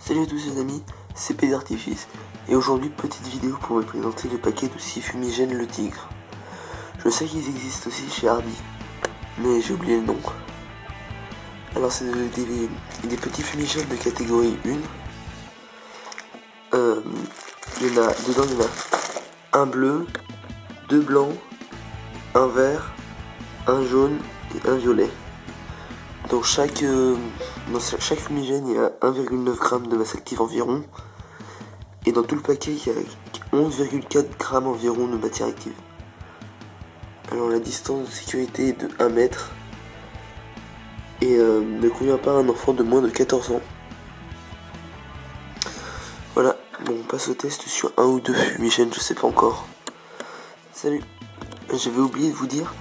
Salut à tous les amis, c'est P d'Artifice et aujourd'hui petite vidéo pour vous présenter le paquet de 6 fumigènes le tigre. Je sais qu'ils existent aussi chez Hardy, mais j'ai oublié le nom. Alors c'est des petits fumigènes de catégorie 1. Dedans il y en a un bleu, deux blancs, un vert, un jaune et un violet. Dans chaque fumigène, il y a 1,9 g de masse active environ. Et dans tout le paquet, il y a 11,4 g environ de matière active. Alors la distance de sécurité est de 1 mètre. Et ne convient pas à un enfant de moins de 14 ans. Voilà, bon, on passe au test sur un ou deux fumigènes, je sais pas encore. Salut, j'avais oublié de vous dire,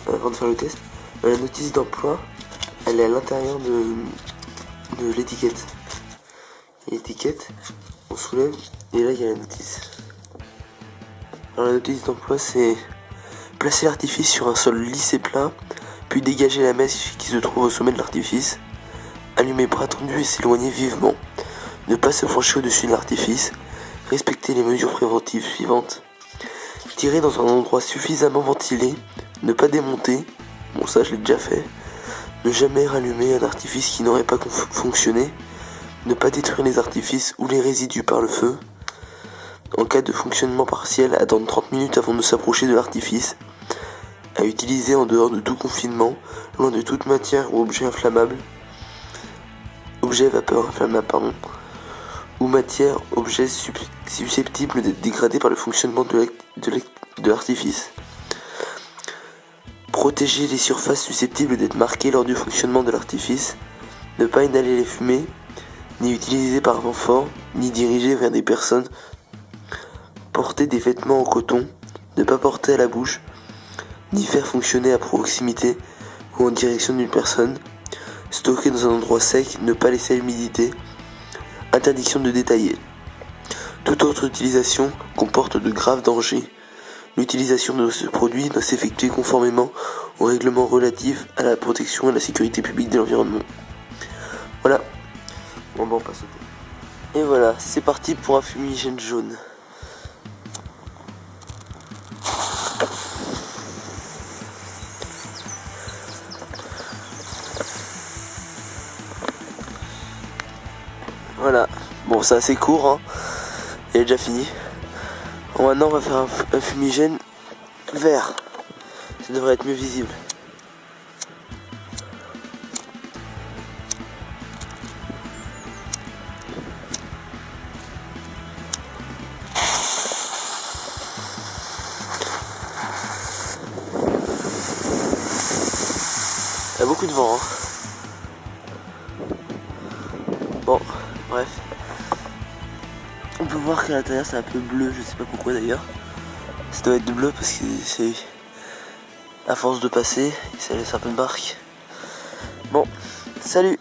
avant de faire le test, la notice d'emploi, elle est à l'intérieur de l'étiquette. L'étiquette, on soulève et là il y a la notice. Alors la notice d'emploi c'est placer l'artifice sur un sol lisse et plat, puis dégager la mèche qui se trouve au sommet de l'artifice, allumer bras tendus et s'éloigner vivement, ne pas se pencher au-dessus de l'artifice, respecter les mesures préventives suivantes, tirer dans un endroit suffisamment ventilé, ne pas démonter, bon ça je l'ai déjà fait, ne jamais rallumer un artifice qui n'aurait pas fonctionné, ne pas détruire les artifices ou les résidus par le feu. En cas de fonctionnement partiel, attendre 30 minutes avant de s'approcher de l'artifice. À utiliser en dehors de tout confinement, loin de toute matière ou objet inflammable. Objet vapeur inflammable, pardon. Ou matière, objet susceptible d'être dégradé par le fonctionnement de l'artifice. Protéger les surfaces susceptibles d'être marquées lors du fonctionnement de l'artifice. Ne pas inhaler les fumées, ni utiliser par vent fort, ni diriger vers des personnes. Porter des vêtements en coton, ne pas porter à la bouche, ni faire fonctionner à proximité ou en direction d'une personne. Stocker dans un endroit sec, ne pas laisser à l'humidité. Interdiction de détailler. Toute autre utilisation comporte de graves dangers. L'utilisation de ce produit doit s'effectuer conformément aux règlements relatifs à la protection et à la sécurité publique de l'environnement. Voilà. Bon, on passe au thé. Et voilà, c'est parti pour un fumigène jaune. Voilà, bon c'est assez court, hein. Il est déjà fini. Bon, maintenant on va faire un fumigène vert. Ça devrait être mieux visible. Il y a beaucoup de vent, hein. Bon, bref. On peut voir qu'à l'intérieur c'est un peu bleu, je sais pas pourquoi d'ailleurs. Ça doit être bleu parce que c'est à force de passer, ça laisse un peu de marque. Bon, salut!